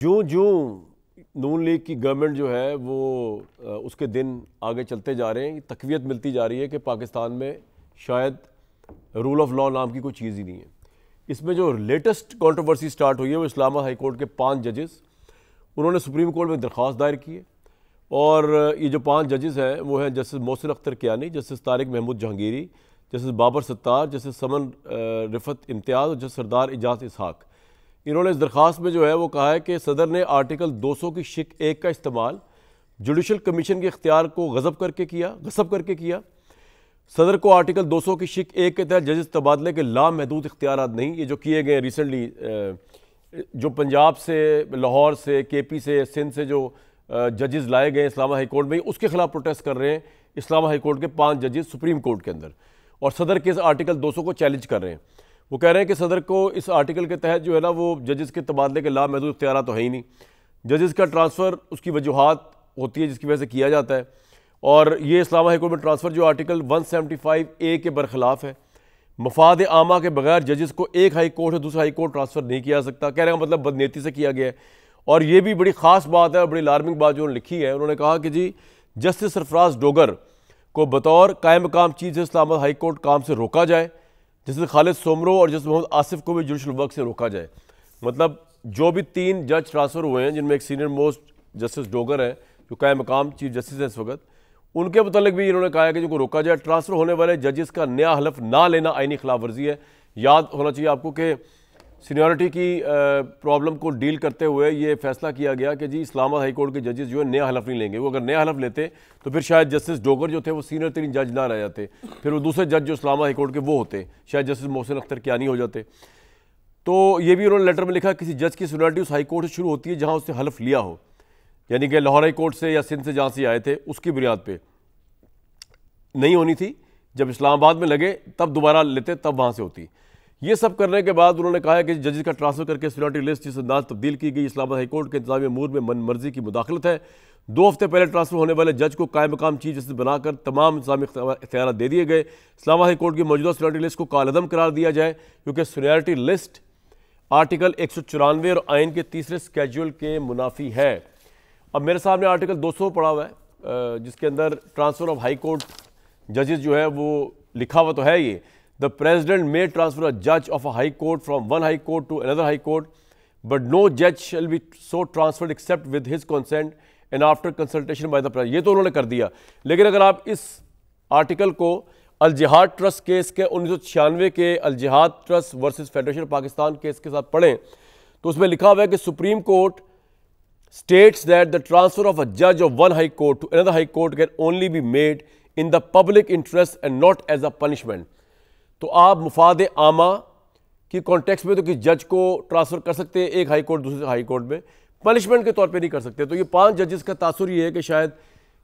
जो जो नून लीग की गवर्नमेंट जो है वो उसके दिन आगे चलते जा रहे हैं, तक़वियत मिलती जा रही है कि पाकिस्तान में शायद रूल ऑफ लॉ नाम की कोई चीज़ ही नहीं है। इसमें जो लेटेस्ट कंट्रोवर्सी स्टार्ट हुई है वो इस्लामाबाद हाई कोर्ट के 5 जजेस, उन्होंने सुप्रीम कोर्ट में दरख्वास्त दायर की है। और ये जो 5 जजेस हैं वो हैं justice Mohsin Akhtar Kiyani, justice Tariq Mahmood Jahangiri, justice Babar Sattar, justice Saman Rifat Imtiaz और जस्टिस सरदार इजाज़ इसहाक। इन्होंने इस दरख्वास्त में जो है वो कहा है कि सदर ने आर्टिकल 200 की शिक 1 का इस्तेमाल जुडिशल कमीशन के इख्तियार को गसब करके किया। सदर को आर्टिकल 200 की शिक 1 के तहत जजेस तबादले के लामहदूद इख्तियारात नहीं, ये जो किए गए रिसेंटली जो पंजाब से, लाहौर से, KP से, सिंध से जो जजेस लाए गए इस्लामाबाद हाई कोर्ट में, उसके खिलाफ प्रोटेस्ट कर रहे हैं इस्लामाबाद हाई कोर्ट के 5 जजेस सुप्रीम कोर्ट के अंदर, और सदर के इस आर्टिकल 200 को चैलेंज कर रहे हैं। वो कह रहे हैं कि सदर को इस आर्टिकल के तहत जो है ना वो जजेस के तबादले के लामहदूद इख्तियार तो है ही नहीं। जजेस का ट्रांसफ़र उसकी वजूहात होती है जिसकी वजह से किया जाता है, और ये इस्लामाबाद हाई कोर्ट में ट्रांसफ़र जो आर्टिकल 175A के बरखिलाफ़ है। मफाद आमा के बगैर जजेस को एक हाई कोर्ट से दूसरा हाई कोर्ट ट्रांसफ़र नहीं किया जा सकता। कहने का मतलब बदनीयती से किया गया है। और ये भी बड़ी ख़ास बात है और बड़ी अलार्मिंग बात जो उन्होंने लिखी है। उन्होंने कहा कि जी जस्टिस सरफराज डोगर को बतौर कायम मकाम चीज़ इस्लामाबाद हाई कोर्ट काम से रोका जाए, जस्टिस खालिद सोमरो और जस्टिस मोहम्मद आसिफ को भी जुडिशल वर्क से रोका जाए। मतलब जो भी 3 जज ट्रांसफ़र हुए हैं, जिनमें एक सीनियर मोस्ट जस्टिस डोगर है जो कायम मकाम चीफ जस्टिस है इस वक्त, उनके मुतालिक भी इन्होंने कहा है कि जिनको रोका जाए। ट्रांसफ़र होने वाले जजेस का नया हलफ ना लेना आईनी खिलाफ वर्जी है। याद होना चाहिए आपको कि सीनियरिटी की प्रॉब्लम को डील करते हुए ये फैसला किया गया कि जी इस्लामाबाद हाई कोर्ट के जजेस जो है नया हलफ नहीं लेंगे। वो अगर नया हलफ लेते तो फिर शायद जस्टिस डोगर जो थे वो सीनियर 3 जज ना रह जाते, फिर वो दूसरे जज जो इस्लामाबाद हाई कोर्ट के वो होते, शायद जस्टिस मोहसिन अख्तर कियानी हो जाते। तो ये भी उन्होंने लेटर में लिखा, किसी जज की सीनियरिटी उस हाई कोर्ट से शुरू होती है जहाँ उसने हलफ लिया हो, यानी कि लाहौर हाई कोर्ट से या सिंध से जहाँ से आए थे उसकी बुनियाद पर नहीं होनी थी। जब इस्लामाबाद में लगे तब दोबारा लेते, तब वहाँ से होती। ये सब करने के बाद उन्होंने कहा है कि जजेस का ट्रांसफ़र करके सीनियरिटी लिस्ट जिस अंदाज तब्दील की गई, इस्लामाबाद हाई कोर्ट के इंतजामी अमूर में मन मर्जी की मुदाखलत है। 2 हफ्ते पहले ट्रांसफ़र होने वाले जज को कायम मकाम चीफ जस्टिस बनाकर तमाम इंतजामी इख्तियार दे दिए गए। इस्लामाबाद हाई कोर्ट की मौजूदा सीनियरिटी लिस्ट को कालअदम करार दिया जाए, क्योंकि सीनियरिटी लिस्ट आर्टिकल 194 और आइन के 3रे स्केड्यूल के मुनाफी है। अब मेरे सामने आर्टिकल 200 पड़ा हुआ है जिसके अंदर ट्रांसफ़र ऑफ हाई कोर्ट जजेस जो है वो लिखा हुआ तो है ये, the president may transfer a judge of a high court from one high court to another high court, but no judge shall be so transferred except with his consent and after consultation by the president। ये तो उन्होंने कर दिया। लेकिन अगर आप इस article को अल जिहाद ट्रस्ट केस के 1996 के अल जिहाद trust versus federation Pakistan case के साथ पढ़ें तो उसमें लिखा हुआ है कि supreme court states that the transfer of a judge of one high court to another high court can only be made in the public interest and not as a punishment। तो आप मुफाद आमा की कॉन्टेक्स्ट में तो किसी जज को transfer कर सकते हैं एक हाई कोर्ट दूसरे हाई कोर्ट में, पनिशमेंट के तौर पे नहीं कर सकते। तो ये 5 जजेस का तासुर ये है कि शायद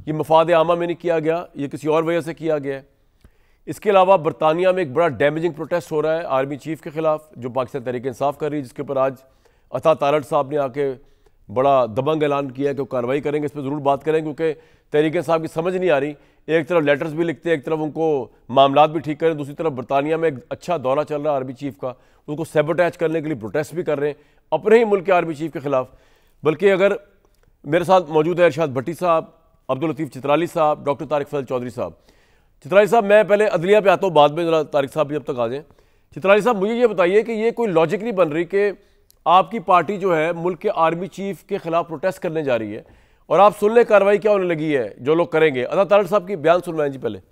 ये मुफाद आमा में नहीं किया गया, ये किसी और वजह से किया गया है। इसके अलावा बरतानिया में एक बड़ा डैमेजिंग प्रोटेस्ट हो रहा है आर्मी चीफ के खिलाफ जो पाकिस्तान तहरीक इंसाफ कर रही है, जिसके ऊपर आज अता तारड़ साहब ने आके बड़ा दबंग ऐलान किया है कि वो कार्रवाई करेंगे। इस पर ज़रूर बात करेंगे क्योंकि तहरीक इंसाफ की समझ नहीं आ रही, एक तरफ लेटर्स भी लिखते हैं, एक तरफ उनको मामलात भी ठीक करें, दूसरी तरफ बरतानिया में एक अच्छा दौरा चल रहा है आर्मी चीफ का, उनको सैबोटैज करने के लिए प्रोटेस्ट भी कर रहे हैं अपने ही मुल्क के आर्मी चीफ के खिलाफ। बल्कि अगर मेरे साथ मौजूद है इरशाद भट्टी साहब, अब्दुल लतीफ़ चित्राली साहब, डॉक्टर तारिक फजल चौधरी साहब। चित्राली साहब मैं पहले अदलिया पे आता हूँ, बाद में ज़रा तारिक साहब भी अब तक आ जाएँ। चित्राली साहब मुझे ये बताइए कि ये कोई लॉजिक नहीं बन रही कि आपकी पार्टी जो है मुल्क के आर्मी चीफ के खिलाफ प्रोटेस्ट करने जा रही है और आप सुन ले कार्रवाई क्या होने लगी है जो लोग करेंगे। अता तारड़ साहब की बयान सुनवाएं जी पहले।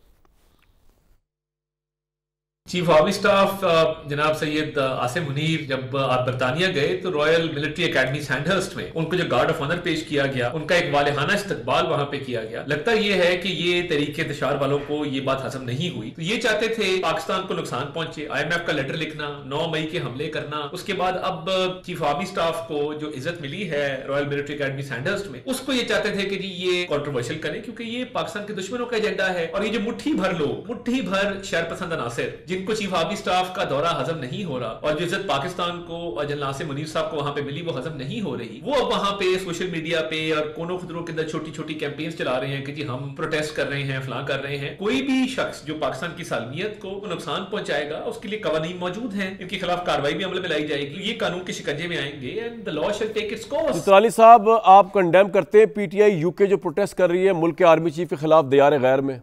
चीफ आर्मी स्टाफ जनाब सैयद आसिम मुनीर जब आप बरतानिया गए तो रॉयल मिलिट्री एकेडमी सैंडहर्स्ट में उनको जो गार्ड ऑफ ऑनर पेश किया गया, उनका एक वालेहाना इस्तकबाल वहां पे किया गया। लगता यह है कि ये तरीके इंतशार वालों को ये बात हजम नहीं हुई, तो ये चाहते थे पाकिस्तान को नुकसान पहुंचे, IMF का लेटर लिखना, 9 मई के हमले करना, उसके बाद अब चीफ आर्मी स्टाफ को जो इज्जत मिली है रॉयल मिलिट्री एकेडमी सैंडहर्स्ट में, उसको ये चाहते थे कि जी ये कॉन्ट्रोवर्शियल करें क्योंकि ये पाकिस्तान के दुश्मनों का एजेंडा है। और ये जो मुट्ठी भर लोग, मुट्ठी भर शहर पसंद अनासिर जिनको चीफ आर्मी स्टाफ का दौरा हजम नहीं हो रहा और जो इज्जत पाकिस्तान को जनरल आसिम मुनीर साहब को वहां पे मिली वो हजम नहीं हो रही, वो अब वहां पे सोशल मीडिया पे और कोनों खुदरों के अंदर छोटी छोटी कैंपेन्स चला रहे हैं कि जी हम प्रोटेस्ट कर रहे हैं, फलां कर रहे हैं। कोई भी शख्स जो पाकिस्तान की सालमियत को नुकसान पहुंचाएगा उसके लिए कवानीन मौजूद हैं, इनके खिलाफ कार्रवाई भी अमल में लाई जाएगी, ये कानून के शिकंजे में आएंगे and the law shall take its course. Chitrali साहब, आप कंडेम करते हैं पीटीआई यूके जो प्रोटेस्ट कर रही है मुल्क के आर्मी चीफ के खिलाफ दियार गैर में?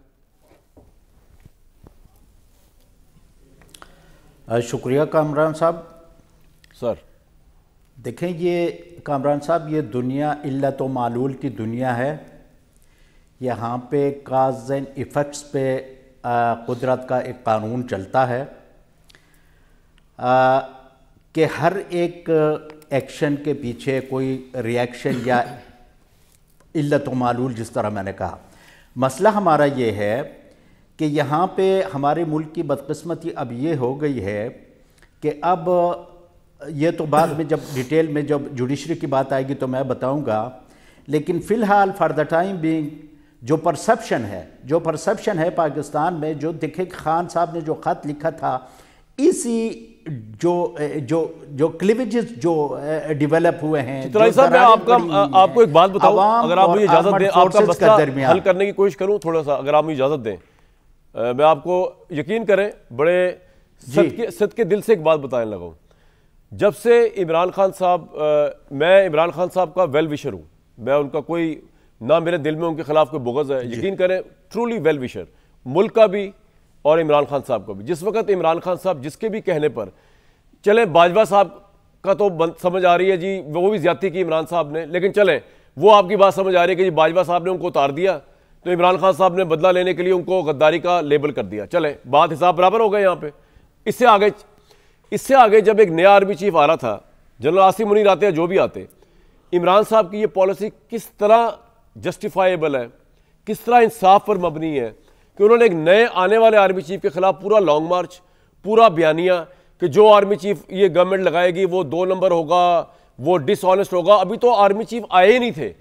शुक्रिया कामरान साहब। सर देखें, ये कामरान साहब, ये दुनिया इल्लत व मालूल की दुनिया है। यहाँ पे काज एंड इफ़ेक्ट्स पे कुदरत का एक कानून चलता है कि हर एक एक्शन के पीछे कोई रिएक्शन या इल्लत व मालूल, जिस तरह मैंने कहा। मसला हमारा ये है कि यहाँ पे हमारे मुल्क की बदकिस्मती अब ये हो गई है कि अब ये तो बाद में जब डिटेल में जब जुडिशरी की बात आएगी तो मैं बताऊँगा, लेकिन फ़िलहाल फॉर द टाइम बीइंग जो परसेप्शन है पाकिस्तान में, जो देखे खान साहब ने जो ख़त लिखा था, इसी जो क्लिवेजेस जो डेवलप हुए हैं। चित्राली साहब, मैं आपको एक बात बताऊं, अगर आप मुझे इजाज़त दें, आपका मसला हल करने की कोशिश करूं थोड़ा सा, अगर आप मुझे इजाज़त दें। मैं आपको यकीन करें बड़े सद के दिल से एक बात बताने लगा हूँ। जब से इमरान खान साहब, मैं इमरान खान साहब का वेल विशर हूँ, मैं उनका कोई ना मेरे दिल में उनके खिलाफ कोई बुग़्ज़ है, यकीन करें ट्रूली वेल विशर, मुल्क का भी और इमरान खान साहब का भी। जिस वक्त इमरान खान साहब जिसके भी कहने पर चले, बाजवा साहब का तो समझ आ रही है जी वो भी ज्यादती की इमरान साहब ने, लेकिन चलें वो आपकी बात समझ आ रही है कि जी बाजवा साहब ने उनको उतार दिया तो इमरान खान साहब ने बदला लेने के लिए उनको गद्दारी का लेबल कर दिया। चलें, बात हिसाब बराबर हो गए यहाँ पे। इससे आगे जब एक नया आर्मी चीफ आ रहा था, जनरल आसिम मुनीर आते हैं, जो भी आते, इमरान साहब की ये पॉलिसी किस तरह जस्टिफाइबल है, किस तरह इंसाफ पर मबनी है कि उन्होंने एक नए आने वाले आर्मी चीफ के खिलाफ पूरा लॉन्ग मार्च, पूरा बयानिया कि जो आर्मी चीफ ये गवर्नमेंट लगाएगी वो 2 नंबर होगा, वो डिसऑनेस्ट होगा। अभी तो आर्मी चीफ आए ही नहीं थे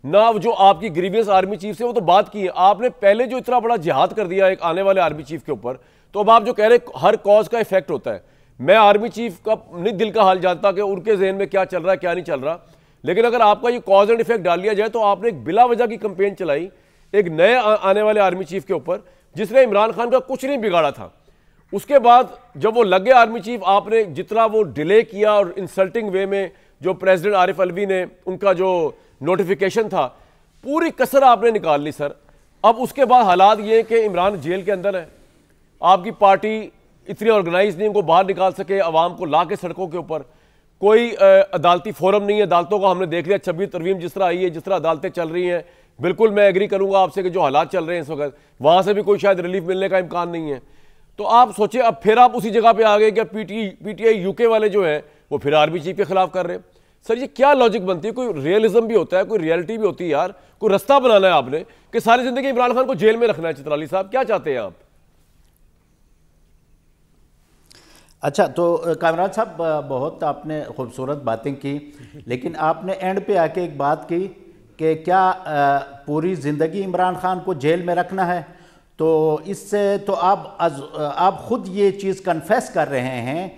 ना, जो आपकी ग्रीवियंस आर्मी चीफ से वो तो बात की है आपने। पहले जो इतना बड़ा जिहाद कर दिया एक आने वाले आर्मी चीफ के ऊपर, तो अब आप जो कह रहे हर कॉज का इफेक्ट होता है। मैं आर्मी चीफ का नहीं दिल का हाल जानता कि उनके जहन में क्या चल रहा है क्या नहीं चल रहा, लेकिन अगर आपका ये कॉज एंड इफेक्ट डाल लिया जाए तो आपने एक बिला वजह की कंपेन चलाई एक नए आने वाले आर्मी चीफ के ऊपर, जिसने इमरान खान का कुछ नहीं बिगाड़ा था। उसके बाद जब वो लग गए आर्मी चीफ, आपने जितना वो डिले किया और इंसल्टिंग वे में जो प्रेसिडेंट आरिफ अलवी ने उनका जो नोटिफिकेशन था, पूरी कसर आपने निकाल ली सर। अब उसके बाद हालात ये कि इमरान जेल के अंदर है, आपकी पार्टी इतनी ऑर्गेनाइज नहीं, उनको बाहर निकाल सके, अवाम को ला के सड़कों के ऊपर, कोई अदालती फोरम नहीं है। अदालतों का हमने देख लिया 26 तरवीम जिस तरह आई है, जिस तरह अदालतें चल रही हैं, बिल्कुल मैं एग्री करूंगा आपसे कि जो हालात चल रहे हैं इस वक्त, वहां से भी कोई शायद रिलीफ मिलने का इम्कान नहीं है। तो आप सोचिए, अब फिर आप उसी जगह पे आ गए कि पीटीआई यूके वाले जो हैं वो फिर आर्मी चीफ के खिलाफ कर रहे हैं। सर ये क्या लॉजिक बनती है? कोई रियलिज्म भी होता है, कोई रियलिटी भी होती है यार। कोई रास्ता बनाना है आपने कि सारी जिंदगी इमरान खान को जेल में रखना है। चित्राली साहब क्या चाहते हैं आप? अच्छा, तो कामरान साहब बहुत आपने खूबसूरत बातें की, लेकिन आपने एंड पे आके एक बात की कि क्या पूरी ज़िंदगी इमरान खान को जेल में रखना है? तो इससे तो आप ख़ुद ये चीज़ कन्फेस कर रहे हैं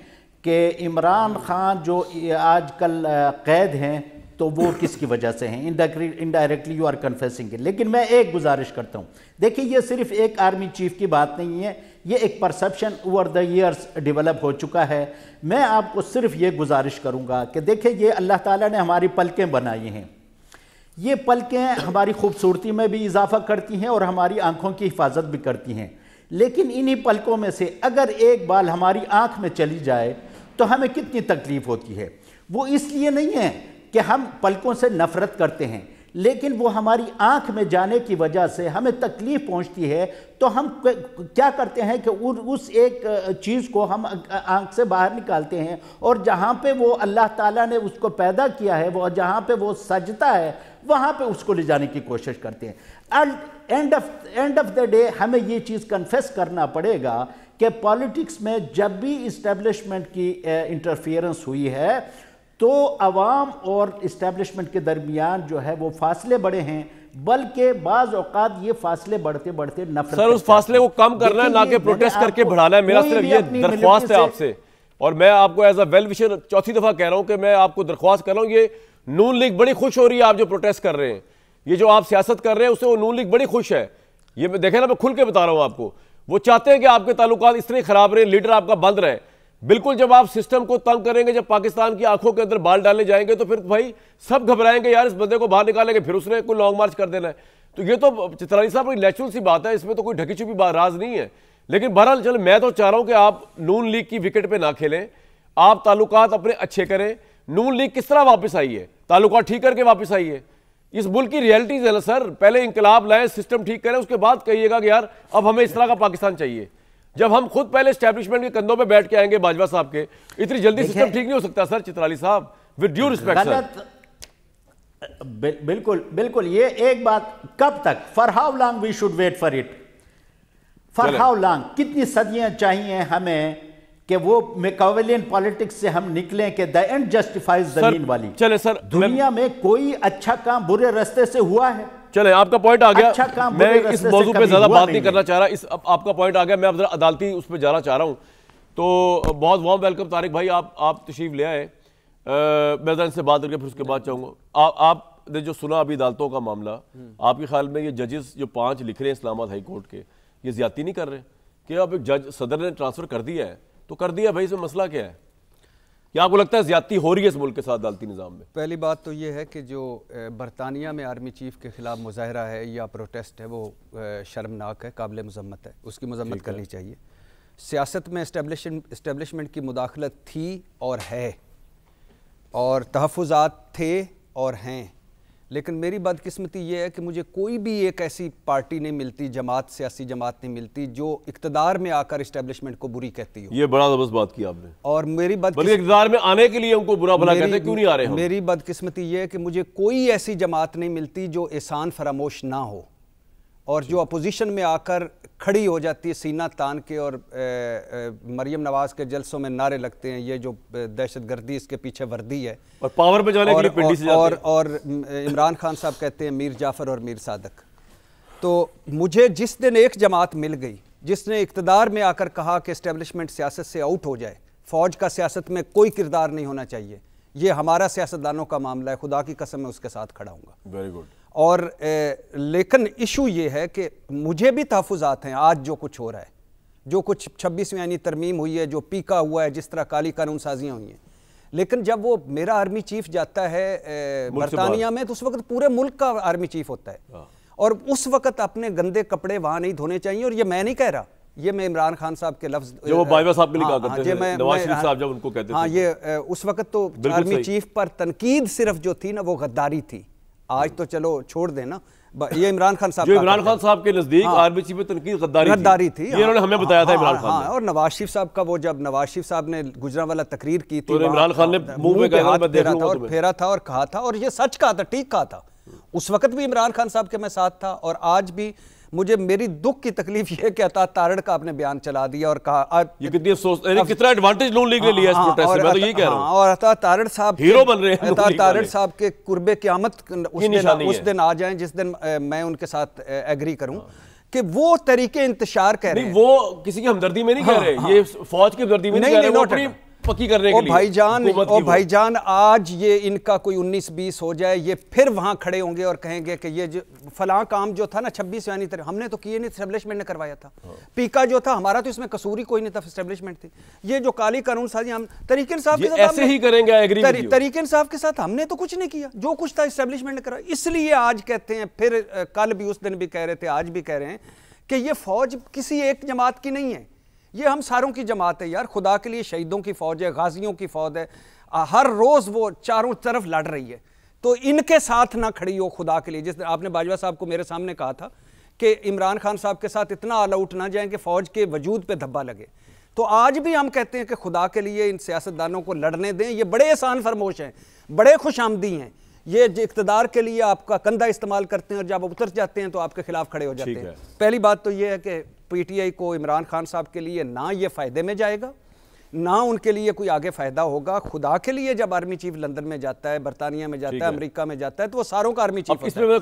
कि इमरान खान जो आजकल कैद हैं तो वो किसकी वजह से हैं। Indirectly you are confessing. लेकिन मैं एक गुजारिश करता हूँ, देखिए ये सिर्फ एक आर्मी चीफ की बात नहीं है, ये एक perception over the years develop हो चुका है। मैं आपको सिर्फ ये गुजारिश करूँगा कि देखिए ये अल्लाह ताला ने हमारी पलकें बनाई हैं, ये पलकें हमारी खूबसूरती में भी इजाफा करती हैं और हमारी आँखों की हिफाजत भी करती हैं। लेकिन इन्हीं पलकों में से अगर एक बाल हमारी आँख में चली जाए तो हमें कितनी तकलीफ़ होती है। वो इसलिए नहीं है कि हम पलकों से नफ़रत करते हैं, लेकिन वो हमारी आँख में जाने की वजह से हमें तकलीफ़ पहुँचती है। तो हम क्या करते हैं कि उस एक चीज़ को हम आँख से बाहर निकालते हैं, और जहाँ पे वो अल्लाह ताला ने उसको पैदा किया है, वो जहाँ पे वो सजता है, वहाँ पे उसको ले जाने की कोशिश करते हैं। एंड ऑफ द डे हमें ये चीज़ कन्फेस करना पड़ेगा कि पॉलिटिक्स में जब भी इस्टेब्लिशमेंट की इंटरफियरेंस हुई है तो अवाम और इस्टेब्लिशमेंट के दरमियान जो है वो फासले बड़े हैं। बल्कि बाज़ औक़ात ये फासले बढ़ते बढ़ते नफरत। सर उस फासले को कम करना है, ना कि प्रोटेस्ट करके बढ़ाना है। मेरा सिर्फ ये दरख्वास्त है आपसे, और मैं आपको एज अ वेल विशर चौथी दफा कह रहा हूं कि मैं आपको दरख्वास्त कर रहा हूं, ये नून लीग बड़ी खुश हो रही है आप जो प्रोटेस्ट कर रहे हैं, ये जो आप सियासत कर रहे हैं उससे वो नून लीग बड़ी खुश है। ये मैं देखे ना, मैं खुल के बता रहा हूं आपको, वो चाहते हैं कि आपके ताल्लुकात इस तरह खराब रहे, लीडर आपका बंद रहे। बिल्कुल जब आप सिस्टम को तंग करेंगे, जब पाकिस्तान की आंखों के अंदर बाल डालने जाएंगे, तो फिर भाई सब घबराएंगे, यार इस बंदे को बाहर निकालेंगे, फिर उसने कोई लॉन्ग मार्च कर देना है। तो ये तो चित्राली साहब की नेचुरल सी बात है, इसमें तो कोई ढकी छुपी राज नहीं है। लेकिन बहरहाल चलो, मैं तो चाह रहा हूं कि आप नून लीग की विकेट पे ना खेलें, आप ताल्लुकात अपने अच्छे करें। नून लीग किस तरह वापस आई है? ताल्लुकात ठीक करके वापस आई है। इस मुल्क की रियलिटीज है ना सर, पहले इंकलाब लाएं, सिस्टम ठीक करें, उसके बाद कहिएगा कि यार अब हमें इस तरह का पाकिस्तान चाहिए। जब हम खुद पहले एस्टैब्लिशमेंट के कंधों पे बैठ के आएंगे बाजवा साहब के, इतनी जल्दी सिस्टम ठीक नहीं हो सकता सर। चित्राली साहब, विद ड्यू रिस्पेक्ट सर। बिल्कुल बिल्कुल, ये एक बात, कब तक, for how long we should wait for it, for how long, कितनी सदियां चाहिए हमें कि वो मैकियावेलियन पॉलिटिक्स से हम निकलें कि the end justifies the mean वाली। चले सर, दुनिया में कोई अच्छा काम बुरे रास्ते से हुआ है? चले, आपका पॉइंट आ गया। अच्छा मैं इस मौजू पे ज्यादा बात नहीं करना चाह रहा, इस आपका पॉइंट आ गया, मैं अब जरा अदालती उस पर जाना चाह रहा हूं। तो बहुत वार्म वेलकम तारिक भाई, आप तशरीफ ले आए। मैं जरा इनसे बात करके फिर उसके बाद चाहूंगा, आपने जो सुना अभी अदालतों का मामला, आपके ख्याल में ये जजेस जो 5 लिख रहे हैं इस्लामाबाद हाई कोर्ट के, ये ज्यादती नहीं कर रहे कि अब एक जज सदर ने ट्रांसफर कर दिया है तो कर दिया भाई, इसमें मसला क्या है? क्या आपको लगता है ज्यादती हो रही है इस मुल्क के साथ अदालती निज़ाम में? पहली बात तो ये है कि जो बरतानिया में आर्मी चीफ के खिलाफ मुजाहरा है या प्रोटेस्ट है, वो शर्मनाक है, काबिल मजम्मत है, उसकी मजम्मत करनी चाहिए। सियासत में इस्टेब्लिशमेंट की मुदाखलत थी और है, और तहफ़्फ़ुज़ात थे और हैं, लेकिन मेरी बदकिस्मती ये है कि मुझे कोई भी एक ऐसी पार्टी नहीं मिलती, जमात, सियासी जमात नहीं मिलती जो इक़्तिदार में आकर इस्टेब्लिशमेंट को बुरी कहती हो। ये बड़ा ज़बरदस्त बात की आपने। और मेरी इक़्तिदार में आने के लिए उनको बुरा भला कहते हैं, क्यों नहीं आ रहे हम? मेरी बदकिस्मती ये है कि मुझे कोई ऐसी जमात नहीं मिलती जो एहसान फरामोश ना हो, और जो अपोजिशन में आकर खड़ी हो जाती है सीना तान के, और मरियम नवाज के जलसों में नारे लगते हैं, ये जो दहशतगर्दी इसके पीछे वर्दी है, और पावर पे जाने के लिए पिंडी से जाते हैं। और इमरान खान साहब कहते हैं मीर जाफ़र और मीर सादक। तो मुझे जिस दिन एक जमात मिल गई जिसने इक़्तिदार में आकर कहा कि इस्टेब्लिशमेंट सियासत से आउट हो जाए, फ़ौज का सियासत में कोई किरदार नहीं होना चाहिए, ये हमारा सियासतदानों का मामला है, खुदा की कसम मैं उसके साथ खड़ा हूँगा। Very good. और लेकिन इशू ये है कि मुझे भी तहफ़्फ़ुज़ात हैं। आज जो कुछ हो रहा है, जो कुछ 26वीं यानी तरमीम हुई है, जो पीका हुआ है, जिस तरह काली कानून साजियाँ हुई हैं, लेकिन जब वो मेरा आर्मी चीफ जाता है बरतानिया में, तो उस वक्त पूरे मुल्क का आर्मी चीफ होता है, और उस वक्त अपने गंदे कपड़े वहाँ नहीं धोने चाहिए। और ये मैं नहीं कह रहा, ये मैं इमरान खान साहब के लफ्ज़ जो वो बाजवा साहब के लिए कहा करते थे, नवाज शरीफ साहब जब उनको कहते थे। हाँ, ये उस वक्त तो आर्मी चीफ पर तनकीद सिर्फ जो थी ना, वो गद्दारी थी। आज तो चलो छोड़ देना, ये इमरान खान साहब, जो इमरान खान साहब के नजदीक आर्मी चीफ में तनकीद गद्दारी थी, ये उन्होंने हमें बताया था इमरान खान ने। और नवाज शरीफ साहब का वो, जब नवाज शरीफ साहब ने गुजरांवाला तकरीर की थी, तो इमरान खान ने मुंह पे हाथ फेरा था, और फेरा था और कहा था, और ये सच कहा था, ठीक कहा था। उस वक्त भी इमरान खान साहब के मैं साथ था, और आज भी मुझे, मेरी दुख की तकलीफ ये कि अता तारड़ का आपने बयान चला दिया और कहा ये कितनी अफसोस, कितना एडवांटेज नून लीग ने लिया इस प्रोटेस्ट से, मैं तो यही कह रहा हूं। और अता तारड़ साहब हीरो बन रहे हैं, अता तारड़ साहब के कुर्बे क़यामत उस दिन आ जाएं जिस दिन मैं उनके साथ एग्री करूं कि वो तरीके इंतशार कह रहे हैं। वो किसी की हमदर्दी में नहीं कह रहे, ये फौज की हमदर्दी में नहीं कह रहे, पक्की करने के लिए। भाईजान आज ये इनका कोई 19-20 हो जाए, ये फिर वहां खड़े होंगे और कहेंगे कि ये जो फलां काम जो था ना 26 यानी हमने तो किए नहीं, एस्टेब्लिशमेंट ने करवाया था। पीका जो था हमारा, तो इसमें कसूर ही कोई नहीं था, एस्टेब्लिशमेंट थी। ये जो काली कानून साजी हम तरीके इंसाफ के साथ ऐसे ही करेंगे, तरीके इंसाफ के साथ हमने तो कुछ नहीं किया, जो कुछ था एस्टेब्लिशमेंट ने करा। इसलिए आज कहते हैं, फिर कल भी उस दिन भी कह रहे थे, आज भी कह रहे हैं कि ये फौज किसी एक जमात की नहीं है, ये हम सारों की जमात है यार। खुदा के लिए शहीदों की फौज है, गाजियों की फौज है, हर रोज वो चारों तरफ लड़ रही है, तो इनके साथ ना खड़ी हो खुदा के लिए। जिस आपने बाजवा साहब को मेरे सामने कहा था कि इमरान खान साहब के साथ इतना ऑल आउट ना जाए कि फौज के वजूद पे धब्बा लगे, तो आज भी हम कहते हैं कि खुदा के लिए इन सियासतदानों को लड़ने दें। ये बड़े एहसान फरमोश हैं, बड़े खुशामदी हैं, ये इक़्तिदार के लिए आपका कंधा इस्तेमाल करते हैं, और जब उतर जाते हैं तो आपके खिलाफ खड़े हो जाते हैं। पहली बात तो ये है कि पीटीआई को इमरान खान साहब के लिए ना ये फ़ायदे में जाएगा, ना उनके लिए कोई आगे फायदा होगा। खुदा के लिए जब आर्मी चीफ लंदन में जाता है, बरतानिया में जाता है, अमेरिका में जाता है, तो वो सारों का आर्मी चीफ इधर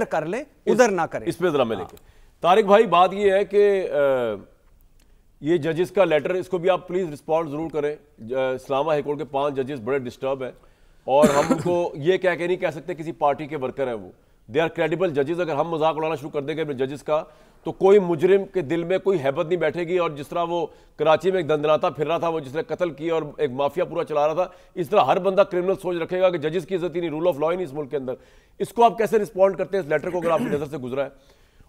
कर ले, उधर ना करे। इस पे जरा मैं लेके तारिक भाई, बात ये है कि ये जजेस का लेटर, इसको भी आप प्लीज रिस्पॉन्ड जरूर करें। इस्लामाबाद हाई कोर्ट के 5 जजेस बड़े डिस्टर्ब हैं और हम उनको ये कह के नहीं कह सकते किसी पार्टी के वर्कर हैं, वो दे आर क्रेडिबल जजेस। अगर हम मजाक उड़ाना शुरू कर देंगे जजेस का तो कोई मुजरिम के दिल में कोई हैबत नहीं बैठेगी। और जिस तरह वो कराची में एक दंदनाता फिर रहा था, वो जिसने कत्ल किया और एक माफिया पूरा चला रहा था, इस तरह हर बंदा क्रिमिनल सोच रखेगा कि जजेस की इज्जत ही नहीं, रूल ऑफ लॉ ही नहीं इस मुल्क के अंदर। इसको आप कैसे रिस्पॉन्ड करते हैं इस लेटर को, अगर आपकी नजर से गुजरा है?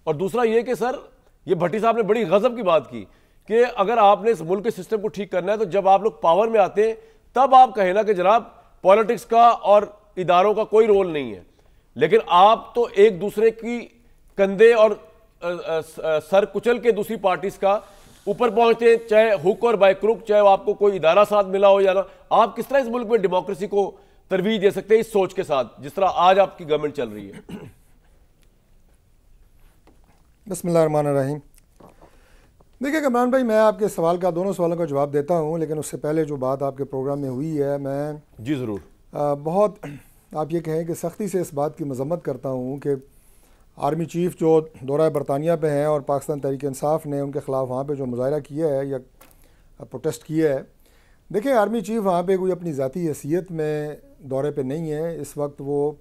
और दूसरा ये कि सर, ये भट्टी साहब ने बड़ी गजब की बात की कि अगर आपने इस मुल्क के सिस्टम को ठीक करना है तो जब आप लोग पावर में आते हैं तब आप कहें ना कि जनाब पॉलिटिक्स का और इदारों का कोई रोल नहीं है, लेकिन आप तो एक दूसरे की कंधे और सर कुचल के दूसरी पार्टीज का ऊपर पहुंचते हैं, चाहे हुक और बाय क्रुक, चाहे आपको कोई इदारा साथ मिला हो या ना। आप किस तरह इस मुल्क में डेमोक्रेसी को तरवीज दे सकते हैं इस सोच के साथ जिस तरह आज आपकी गवर्नमेंट चल रही है? बिस्मिल्लाहिर्रहमानिर्रहीम। देखिए कमरान भाई, मैं आपके सवाल का, दोनों सवालों का जवाब देता हूं, लेकिन उससे पहले जो बात आपके प्रोग्राम में हुई है, मैं जी ज़रूर बहुत आप ये कहें कि सख्ती से इस बात की मजम्मत करता हूं कि आर्मी चीफ जो दौरा बरतानिया पे हैं और पाकिस्तान तहरीक इंसाफ ने उनके ख़िलाफ़ वहाँ पे जो मुजाहरा किया है या प्रोटेस्ट किया है। देखिए आर्मी चीफ वहाँ पे कोई अपनी ज़ाती हैसियत में दौरे पे नहीं है, इस वक्त वो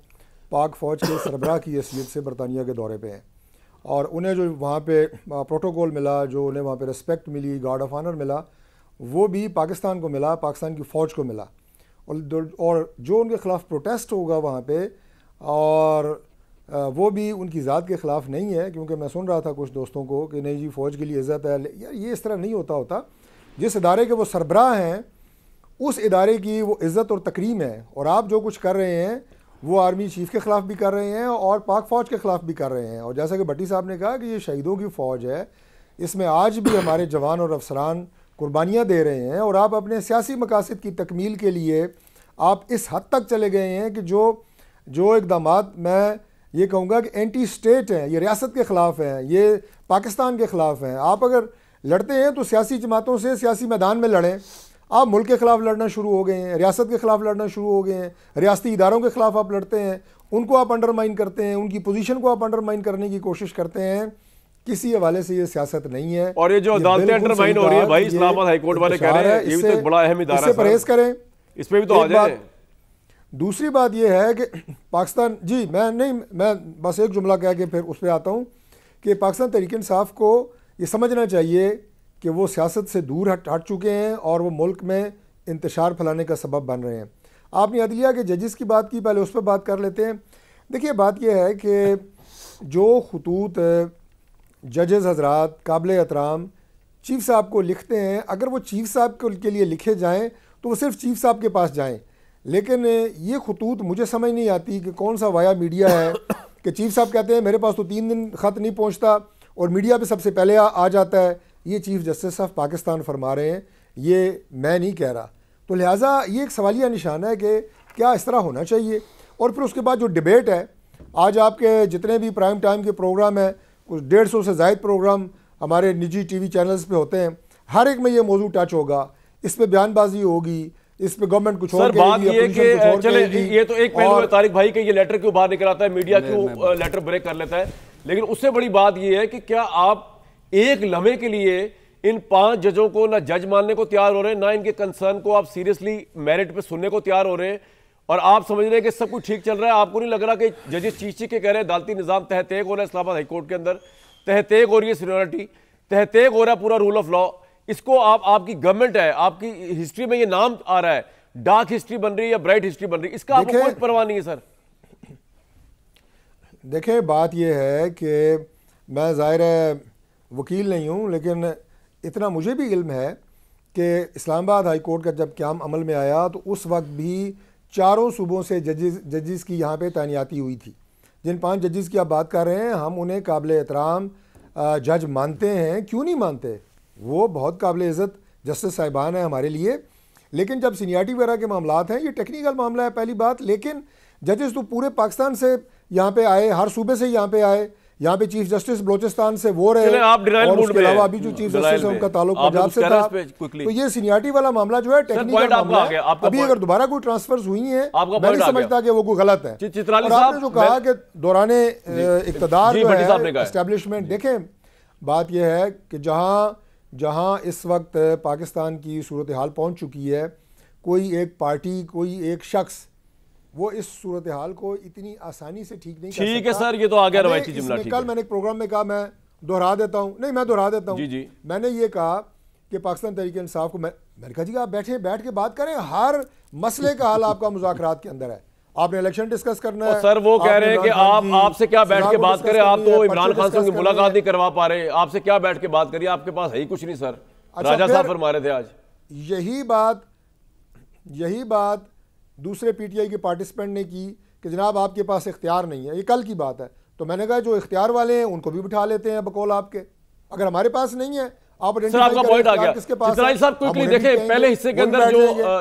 पाक फ़ौज के सरबराह की हैसियत से बरतानिया के दौरे पे हैं और उन्हें जो वहाँ पे प्रोटोकॉल मिला, जो उन्हें वहाँ पे रिस्पेक्ट मिली, गार्ड ऑफ ऑनर मिला, वो भी पाकिस्तान को मिला, पाकिस्तान की फ़ौज को मिला। और जो उनके ख़िलाफ़ प्रोटेस्ट होगा वहाँ पे, और वो भी उनकी ज़ात के ख़िलाफ़ नहीं है, क्योंकि मैं सुन रहा था कुछ दोस्तों को कि नहीं जी फ़ौज के लिए इज़्ज़त है। यार ये इस तरह नहीं होता। जिस इदारे के वो सरबराह हैं उस इदारे की वो इज़्ज़त और तकरीम है, और आप जो कुछ कर रहे हैं वो आर्मी चीफ़ के ख़िलाफ़ भी कर रहे हैं और पाक फ़ौज के ख़िलाफ़ भी कर रहे हैं। और जैसा कि भट्टी साहब ने कहा कि ये शहीदों की फ़ौज है, इसमें आज भी हमारे जवान और अफसरान कुर्बानियाँ दे रहे हैं, और आप अपने सियासी मकासद की तकमील के लिए आप इस हद तक चले गए हैं कि जो इक़दामात मैं ये कहूँगा कि एंटी स्टेट हैं, ये रियासत के ख़िलाफ़ हैं, ये पाकिस्तान के ख़िलाफ़ हैं। आप अगर लड़ते हैं तो सियासी जमातों से सियासी मैदान में लड़ें। आप मुल्क के ख़िलाफ़ लड़ना शुरू हो गए हैं, रियासत के ख़िलाफ़ लड़ना शुरू हो गए हैं, रियासती इदारों के ख़िलाफ़ आप लड़ते हैं, उनको आप अंडरमाइन करते हैं, उनकी पोजीशन को आप अंडरमाइन करने की कोशिश करते हैं। किसी हवाले से ये सियासत नहीं है। और ये जो अदालतें अंडरमाइन हो रही है भाई, इस्लामाबाद हाई कोर्ट वाले कह रहे हैं ये भी तो एक बड़ा अहम इदारा है, इससे परहेज करें, इस पे भी तो आ जाए। दूसरी बात यह है कि पाकिस्तान, जी मैं बस एक जुमला कह के फिर उस पर आता हूँ कि पाकिस्तान तहरीक इंसाफ को ये समझना चाहिए कि वो सियासत से दूर हट चुके हैं और वो मुल्क में इंतशार फैलाने का सबब बन रहे हैं। आपने अदलिया के जजेस की बात की, पहले उस पर बात कर लेते हैं। देखिए बात यह है कि जो खतूत जजेस हजरात काबिल एहतराम चीफ साहब को लिखते हैं, अगर वो चीफ साहब के लिए लिखे जाएँ तो वो सिर्फ चीफ साहब के पास जाएँ। लेकिन ये खतूत मुझे समझ नहीं आती कि कौन सा वाया मीडिया है कि चीफ साहब कहते हैं मेरे पास तो 3 दिन ख़त नहीं पहुंचता और मीडिया पे सबसे पहले आ जाता है। ये चीफ जस्टिस ऑफ पाकिस्तान फरमा रहे हैं, ये मैं नहीं कह रहा। तो लिहाजा ये एक सवालिया निशान है कि क्या इस तरह होना चाहिए। और फिर उसके बाद जो डिबेट है, आज आपके जितने भी प्राइम टाइम के प्रोग्राम हैं, कुछ 150 से ज़ायद प्रोग्राम हमारे निजी TV चैनल्स पे होते हैं, हर एक में ये मौजू टच होगा, इस पर बयानबाजी होगी, इस पे गवर्नमेंट कुछ और बात ये कि चले ये तो एक पहलू है तारिक भाई के ये लेटर क्यों बाहर निकल आता है, मीडिया क्यों लेटर ब्रेक कर लेता है, लेकिन उससे बड़ी बात ये है कि क्या आप एक लम्हे के लिए इन 5 जजों को ना जज मानने को तैयार हो रहे हैं, ना इनके कंसर्न को आप सीरियसली मेरिट पे सुनने को तैयार हो रहे हैं, और आप समझ रहे हैं कि सब कुछ ठीक चल रहा है। आपको नहीं लग रहा कि जजेस चीख के कह रहे हैं अदालती निज़ाम तहतेक हो रहा है, इस्लामाबाद हाई कोर्ट के अंदर तहतेक हो रही है, सीनियरिटी तहतेक हो रहा है, पूरा रूल ऑफ लॉ। इसको आपकी गवर्नमेंट है, आपकी हिस्ट्री में ये नाम आ रहा है, डार्क हिस्ट्री बन रही है या ब्राइट हिस्ट्री बन रही है, इसका आपको कोई परवाह नहीं है सर। देखें बात यह है कि मैं ज़ाहिर है वकील नहीं हूँ, लेकिन इतना मुझे भी इल्म है कि इस्लामाबाद हाई कोर्ट का जब क़याम अमल में आया तो उस वक्त भी 4 सूबों से जजेस की यहाँ पे तैनाती हुई थी। जिन 5 जजेस की आप बात कर रहे हैं, हम उन्हें काबिल एहतराम जज मानते हैं। क्यों नहीं मानते, वो बहुत काबिल इज़्ज़त जस्टिस साहिबान है हमारे लिए। लेकिन जब सीनियरिटी वगैरह के मामलात हैं, ये टेक्निकल मामला है पहली बात, लेकिन जजेस तो पूरे पाकिस्तान से यहाँ पे आए, हर सूबे से यहाँ पे आए, यहाँ पे चीफ जस्टिस बलोचिस्तान से वो रहे आप डिनाइल और मूड उसके में अलावा अभी जो चीफ जस्टिस है उनका ताल्लुक पंजाब से था। तो ये सीनियरिटी वाला मामला जो है टेक्निकल मामला है। अभी अगर दोबारा कोई ट्रांसफर्स हुई है मैं नहीं समझता कि वो कोई गलत है। और आपने जो कहा कि दौराने इक़्तिदार जो है एस्टेब्लिशमेंट, देखें बात यह है कि जहाँ इस वक्त पाकिस्तान की सूरत हाल पहुँच चुकी है, कोई एक पार्टी, कोई एक शख्स वो इस सूरत हाल को इतनी आसानी से ठीक नहीं कर सकता। ठीक है सर, ये तो आ गया रवायती जुमला। ठीक है, कल मैंने एक प्रोग्राम में कहा, मैं दोहरा देता हूँ, नहीं मैं दोहरा देता हूँ, मैंने ये कहा कि पाकिस्तान तहरीक इंसाफ को मैंने कहा जी आप बैठ के बात करें, हर मसले का हल आपका मुज़ाकरात के अंदर है। आपने इलेक्शन डिस्कस करना है। सर वो कह रहे हैं कि आपसे क्या बैठ के बात करें, आप तो इमरान खान से मुलाकात नहीं करवा पा रहे, आपसे क्या बैठ के बात करिए, आपके पास है ही कुछ नहीं सर। राजा साहब फरमा रहे थे आज यही बात दूसरे पीटीआई के पार्टिसिपेंट ने की कि जनाब आपके पास इख्तियार नहीं है। ये कल की बात है। तो मैंने कहा जो इख्तियार वाले हैं उनको भी बिठा लेते हैं बकौल आपके, अगर हमारे पास नहीं है आप सर आपका पॉइंट आ गया। चित्राली साहब क्विकली देखें, पहले हिस्से के अंदर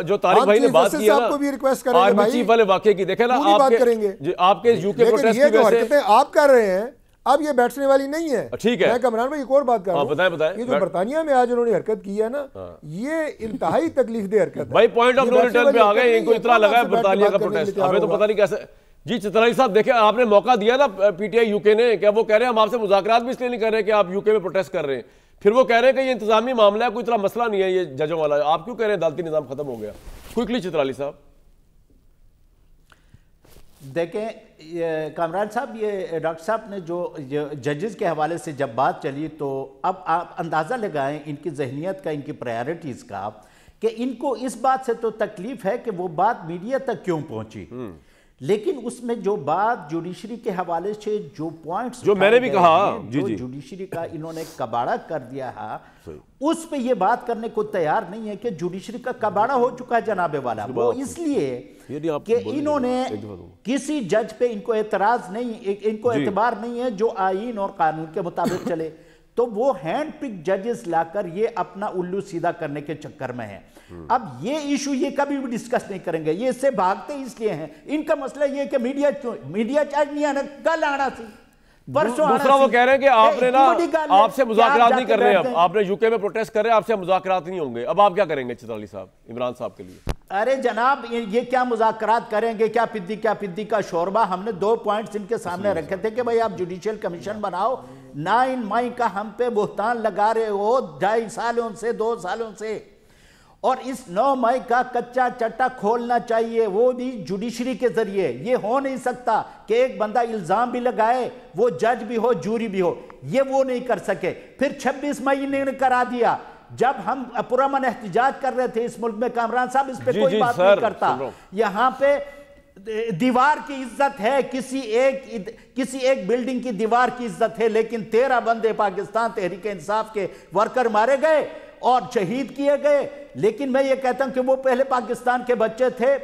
जो तारिक भाई ने बात की है ना आर्मी चीफ वाले वाकये की, देखें ना आपके यूके प्रोटेस्ट की वजह से आप कर रहे हैं, अब ये बैठने वाली नहीं है। ठीक है, मैं कमरान भाई एक और बात कर रहा हूं। बताएं। ये जो बर्तानिया में आज उन्होंने हरकत की है ना, ये इंतहाई तकलीफ दे हरकत है भाई। पॉइंट ऑफ नो रिटर्न पे आ गए, इनको इतना लगा है बर्तानिया का प्रोटेस्ट, हमें तो पता नहीं कैसे। जी चित्राली साहब देखें, आपने मौका दिया ना पीटीआई यूके ने, क्या वो कह रहे हैं हम आपसे मुज़ाकरात भी इसलिए नहीं कर रहे कि आप यूके में प्रोटेस्ट कर रहे हैं, फिर वो कह रहे हैं कि ये इंतजामी मामला है, कोई इतना मसला नहीं है ये जजों वाला, आप क्यों कह रहे हैं अदालती निज़ाम खत्म हो गया? क्विकली चित्राली साहब। देखें कामरान साहब, ये डॉक्टर साहब ने जो जजेस के हवाले से जब बात चली, तो अब आप अंदाज़ा लगाएं इनकी जहनीत का, इनकी प्रायोरिटीज़ का, कि इनको इस बात से तो तकलीफ है कि वो बात मीडिया तक क्यों पहुंची, लेकिन उसमें जो बात जुडिशरी के हवाले से जो पॉइंट्स जो मैंने भी कहा, जो जुडिशरी का इन्होंने कबाड़ा कर दिया है, उस पे ये बात करने को तैयार नहीं है कि जुडिशरी का कबाड़ा हो चुका है जनाबे वाला। वो इसलिए कि इन्होंने किसी जज पे इनको एतराज नहीं, इनको एतबार नहीं है जो आईन और कानून के मुताबिक चले, तो वो हैंड पिक जजेस लाकर ये अपना उल्लू सीधा करने के चक्कर में है। अब ये इशू ये कभी भी डिस्कस नहीं करेंगे, ये इससे भागते इसलिए हैं। इनका मसला ये कि मीडिया क्यों, मीडिया आज नहीं आना, कल आना थी, परसों। दूसरा वो कह रहे हैं कि आपने ना आपसे मुज़ाकरात नहीं कर रहे हैं, अब आपने यूके में प्रोटेस्ट कर रहे हैं, आपसे मुज़ाकरात नहीं होंगे, अब आप क्या करेंगे चित्राली साहब इमरान साहब के लिए? अरे जनाब ये क्या मुज़ाकरात करेंगे, क्या पिद्दी का शोरबा। हमने 2 पॉइंट्स इनके सामने रखे थे कि भाई आप जुडिशियल कमीशन बनाओ, 9 मई का हम पे बुहतान लगा रहे हो 2.5 सालों से, 2 सालों से, और इस 9 मई का कच्चा चट्टा खोलना चाहिए, वो भी जुडिशरी के जरिए। ये हो नहीं सकता कि एक बंदा इल्जाम भी लगाए, वो जज भी हो, जूरी भी हो, ये वो नहीं कर सके। फिर 26 मई ने करा दिया, जब हम पुरअमन एहतिजाज कर रहे थे इस मुल्क में। कामरान साहब इस पे कोई बात नहीं करता। यहाँ पे दीवार की इज्जत है, किसी एक बिल्डिंग की दीवार की इज्जत है, लेकिन 13 बंदे पाकिस्तान तहरीक इंसाफ के वर्कर मारे गए और शहीद किए गए। लेकिन मैं ये कहता हूं कि वो पहले पाकिस्तान के बच्चे थे,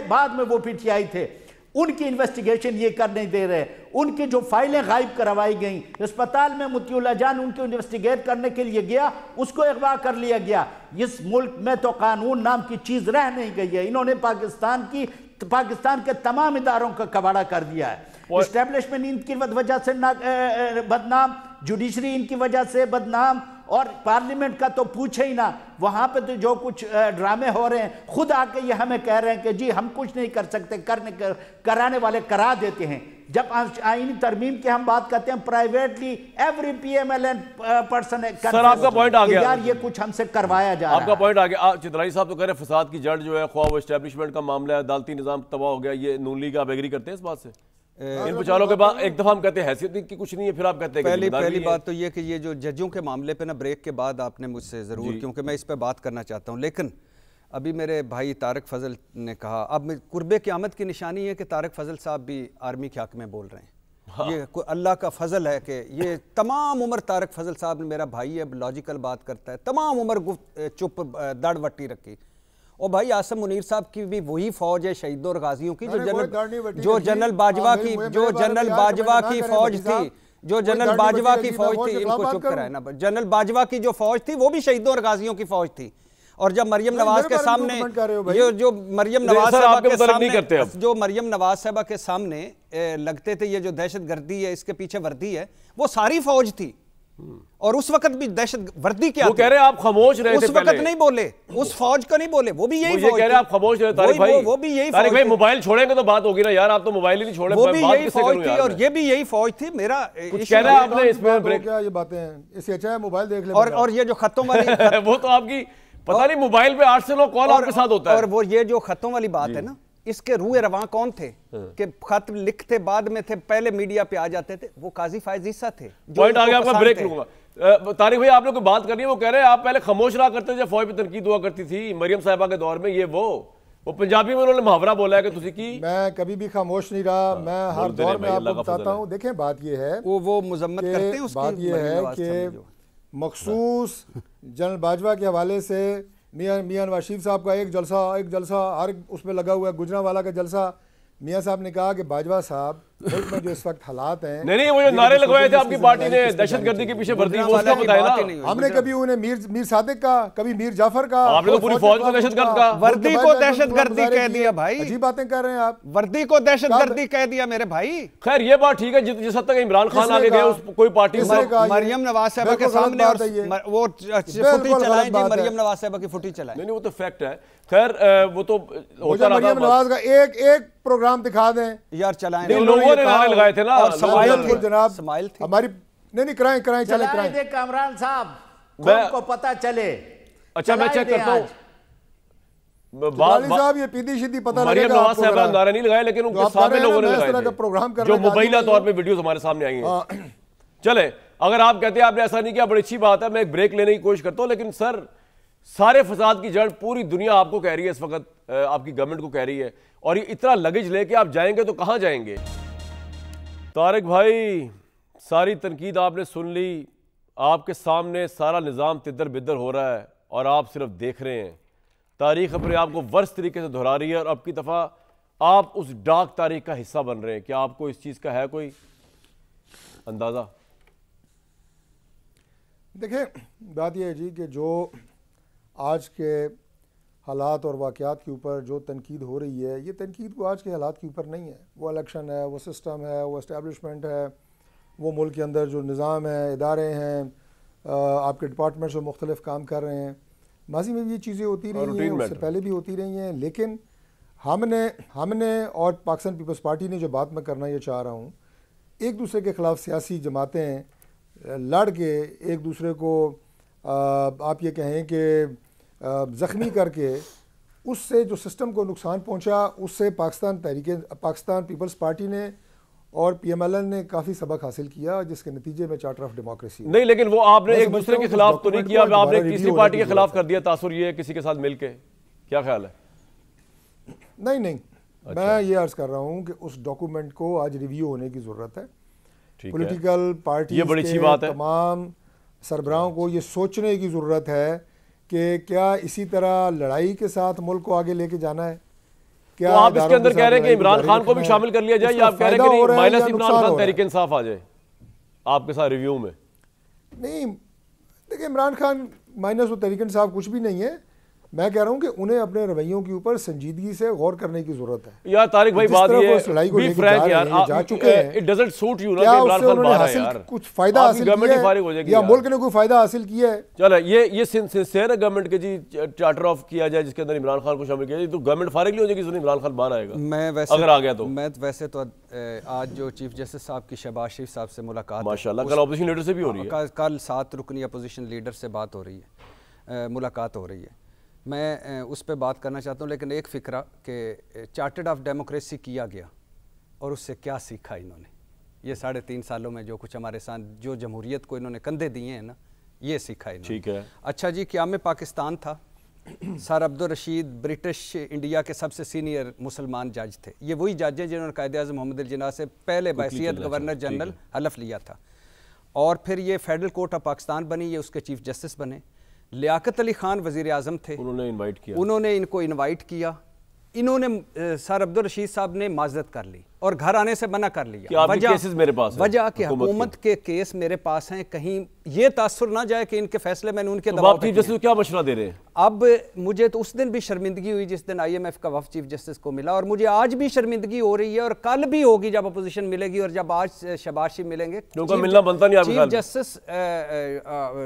बाद में वो पीटीआई थे। उनकी इन्वेस्टिगेशन ये कर नहीं दे रहे, उनकी जो फाइलें गायब करवाई गई, अस्पताल में मुतीउल्लाह जान उनको इन्वेस्टिगेट करने के लिए गया, उसको अगवा कर लिया गया। इस मुल्क में तो कानून नाम की चीज रह नहीं गई है। इन्होंने पाकिस्तान के तमाम इदारों का कबाड़ा कर दिया है। एस्टेब्लिशमेंट इनकी वजह से बदनाम, जुडिशरी इनकी वजह से बदनाम, और पार्लियामेंट का तो पूछे ही ना। वहां पे तो जो कुछ ड्रामे हो रहे हैं, खुद आके ये हमें कह रहे हैं कि जी हम कुछ नहीं कर सकते, कराने वाले करा देते हैं। जब आईनी तरमीम की हम बात करते हैं, privately every PMLN person, sir आपका पॉइंट आ गया यार, ये कुछ हमसे करवाया जा रहा है। आपका पॉइंट आ गया। चित्राली साहब तो कह रहे हैं फसाद की जड़ जो है, ख्वाह वो एस्टेब्लिशमेंट का मामला है, अदालती निजाम तबाह हो गया, ये नून लीग आप एग्री करते हैं इस बात से? इन विचारों के बाद एक दफा हम कहते हैं हैसियत की कुछ नहीं है, फिर आप कहते हैं पहली बात तो ये कि ये जो जजों के मामले पे ना, ब्रेक के बाद आपने मुझसे ज़रूर, क्योंकि मैं इस पे बात करना चाहता हूँ, लेकिन अभी मेरे भाई तारिक फजल ने कहा, अब कुर्बे क़यामत की निशानी है कि तारिक फजल साहब भी आर्मी के हक में बोल रहे हैं। हाँ। ये अल्लाह का फजल है कि ये तमाम उम्र तारिक फजल साहब ने, मेरा भाई है, लॉजिकल बात करता है, तमाम उम्र चुप दड़ वट्टी रखी। और भाई आसम मुनीर साहब की भी वही फौज है शहीदों और गाजियों की, जो जनरल बाजवा की फौज थी, जो जनरल बाजवा की फौज थी। इनको चुप कराए ना। जनरल बाजवा की जो फौज थी वो भी शहीदों और गाजियों की फौज थी। और जब मरियम नवाज के सामने जो मरियम नवाज साहबा के सामने लगते थे ये जो दहशतगर्दी है इसके पीछे वर्दी है, वो सारी फौज थी और उस वक्त भी दहशत वर्दी क्या वो कह रहे हैं आप खामोश रहे थे उस वक्त नहीं बोले, उस फौज का नहीं बोले, वो भी यही फौज कह रहे हैं आप खामोश रहे। तारिक भाई, वो भी यही तारिक भाई मोबाइल छोड़ेंगे तो बात होगी ना यार, आप तो मोबाइल ही नहीं छोड़े, वो भी यही फौज थी यार, और ये भी यही फौज थी। मेरा कुछ कह रहा है आपने इसमें ब्रेक, क्या ये बातें हैं, इससे अच्छा है मोबाइल देख ले। और ये जो खतों वाली वो तो आपकी पता नहीं मोबाइल पे 8 से 9 कॉल आपके साथ होता है। और वो ये जो खतों वाली बात है ना, इसके रूए रवां कौन थे कि खत लिखते बाद में थे, पहले मीडिया पे आ जाते थे, वो काजी फायज ईसा थे। पॉइंट आ गया आपका, ब्रेक लूंगा। तारिक भाई आपने कोई बात करनी है, वो कह रहे हैं आप पहले खामोश रहा करते थे जब फौज पे तनकीद हुआ करती थी मरियम साहिबा के दौर में, ये वो पंजाबी में उन्होंने मुहावरा बोला है कि तुसी की। मैं कभी भी खामोश नहीं रहा, मैं हर दौर में आपको बताता हूँ। देखें बात ये है, वो मुजम्मत करते हैं उसकी, बात ये है कि मखसूस जनरल बाजवा के हवाले से मियाँ नवाज शरीफ साहब का एक जलसा हर उसमें लगा हुआ है, गुजरांवाला का जलसा। मियाँ साहब ने कहा कि बाजवा साहब मुल्क में जो इस वक्त हालात हैं, नहीं वो जो नारे लगवाए थे आपकी पार्टी ने दहशतगर्दी के पीछे वर्दी, वो उसका बताया ना। हमने कभी उन्हें मीर सादिक का, कभी मीर जाफर का, आपने तो पूरी फौज को दहशतगर्द का, वर्दी को दहशतगर्दी कह दिया भाई। अजीब बातें कर रहे हैं आप, वर्दी को दहशतगर्दी कह दिया मेरे भाई। खैर ये बात ठीक है, जिस हद तक इमरान खान आगे गए कोई पार्टी मरियम नवाज साहिबा के सामने वो फुटी चलाएं जी, मरियम नवाज साहिबा की फुटी चलाएं। नहीं वो तो फैक्ट है। खैर वो तो होता रहा। मरियम नवाज का एक प्रोग्राम दिखा दें यार, चलाएं। लोगों ने नारे लगाए थे ना, जनाब हमारी नहीं कराएं चले दे कामरान साहब, को पता चले। अच्छा मैं चेक करता हूँ साहब, ये पीदी शिद्दी पता लगेगा। मरियम नवाज साहिबा नारे नहीं लगाए, लेकिन उनके सामने लोगों ने लगाए थे प्रोग्राम जो मुबैना तौर पे वीडियोस हमारे सामने आई हैं। चले, अगर आप कहते हैं आपने ऐसा नहीं किया, बड़ी अच्छी बात है, मैं एक ब्रेक लेने की कोशिश करता हूं। लेकिन सर, सारे फसाद की जड़ पूरी दुनिया आपको कह रही है इस वक्त, आपकी गवर्नमेंट को कह रही है, और ये इतना लगेज लेके आप जाएंगे तो कहां जाएंगे? तारिक भाई, सारी तनकीद आपने सुन ली, आपके सामने सारा निज़ाम तिद्दर बिद्दर हो रहा है और आप सिर्फ देख रहे हैं। तारीख अपने आप को वर्ष तरीके से दोहरा रही है और अब की दफ़ा आप उस डार्क तारीख का हिस्सा बन रहे हैं। क्या आपको इस चीज़ का है कोई अंदाज़ा? देखिए, बात यह है जी कि जो आज के हालात और वाक़यात के ऊपर जो तनकीद हो रही है, ये तनकीद को आज के हालात के ऊपर नहीं है। वो इलेक्शन है, वो सिस्टम है, वो इस्टेब्लिशमेंट है, वो मुल्क के अंदर जो निज़ाम है, इदारे हैं, आपके डिपार्टमेंट्स जो मुख्तलिफ काम कर रहे हैं। माजी में भी ये चीज़ें होती रही हैं, उससे पहले भी होती रही हैं। लेकिन हमने और पाकिस्तान पीपल्स पार्टी ने जो बात मैं करना ये चाह रहा हूँ, एक दूसरे के ख़िलाफ़ सियासी जमातें लड़ के एक दूसरे को आप ये कहें कि ज़ख्मी करके उससे जो सिस्टम को नुकसान पहुंचा, उससे पाकिस्तान पीपल्स पार्टी ने और PMLN ने काफ़ी सबक हासिल किया, जिसके नतीजे में चार्टर ऑफ डेमोक्रेसी नहीं। लेकिन वो आपने एक दूसरे के खिलाफ तो नहीं किया, आपने तीसरी पार्टी के खिलाफ कर दिया। तासुर ये किसी के साथ मिलके, क्या ख्याल है? नहीं अच्छा। मैं ये अर्ज़ कर रहा हूँ कि उस डॉक्यूमेंट को आज रिव्यू होने की ज़रूरत है। पॉलिटिकल पार्टी, ये बड़ी अच्छी बात है, तमाम सरबराहों को ये सोचने की ज़रूरत है कि क्या इसी तरह लड़ाई के साथ मुल्क को आगे लेके जाना है। क्या तो आप इसके अंदर कह रहे हैं कि इमरान खान को भी शामिल कर लिया जाए, या आप कह रहे हैं कि नहीं, माइनस इमरान खान तहरीक इंसाफ आ जाए आपके साथ रिव्यू में? नहीं, देखिए, इमरान खान माइनस और तहरीक इंसाफ कुछ भी नहीं है। मैं कह रहा हूं कि उन्हें अपने रवैयों के ऊपर संजीदगी से गौर करने की जरूरत है। यार तारिक भाई, बात ये बी फ्रैंक यार, जा चुके हैं, इट डजंट सूट यू ना कि इमरान खान बाहर है यार। कुछ फायदा हासिल किया है या मुल्क ने कोई फायदा हासिल किया है? चलो, ये सिंसियर है गवर्नमेंट के जी, चार्टर ऑफ किया जाए जिसके अंदर इमरान खान को शामिल किया जाए, तो गवर्नमेंट फारिग नहीं हो जाएगी सुन इमरान खान बाहर आएगा? मैं वैसे अगर आ गया तो मैं वैसे तो आज जो चीफ जस्टिस साहब की शहबाज शरीफ साहब से मुलाकात, माशाल्लाह, कल अपोजिशन लीडर से भी हो रही है, कल 7 रुकनी अपोजिशन लीडर से बात हो रही है, मुलाकात हो रही है। मैं उस पर बात करना चाहता हूँ, लेकिन एक फ़िक्रा कि चार्टर्ड ऑफ डेमोक्रेसी किया गया और उससे क्या सीखा इन्होंने। ये 3.5 सालों में जो कुछ हमारे साथ जो जमहूरियत को इन्होंने कंधे दिए हैं ना, ये सीखा इन्होंने। ठीक है। अच्छा जी, क़याम पाकिस्तान था, sir Abdul Rashid British India के सबसे सीनियर मुसलमान जज थे। ये वही जज हैं जिन्होंने कायदे-ए-आज़म मोहम्मद अली जिन्ना से पहले बहसीयत गवर्नर जनरल हलफ लिया था, और फिर ये फेडरल कोर्ट ऑफ पाकिस्तान बनी, ये उसके चीफ जस्टिस बने। लियाकत अली खान वज़ीर आज़म थे, उन्होंने इनवाइट किया, उन्होंने इनको इनवाइट किया। इन्होंने सर अब्दुल रशीद साहब ने माजरत कर ली और घर आने से मना कर लिया। कि आपके केसेस मेरे पास हैं, वजह कि हुकूमत के केस मेरे पास हैं, कहीं ये तासुर ना जाए कि इनके फैसले मैंने उनके दबाव पे चीफ क्या मशवरा दे रहे हैं। अब मुझे तो उस दिन भी शर्मिंदगी हुई जिस दिन IMF का वफ़द चीफ जस्टिस को मिला, और मुझे आज भी शर्मिंदगी हो रही है और कल भी होगी जब अपोजिशन मिलेगी और जब आज शहबाज शरीफ मिलेंगे। मिलना बनता नहीं चीफ जस्टिस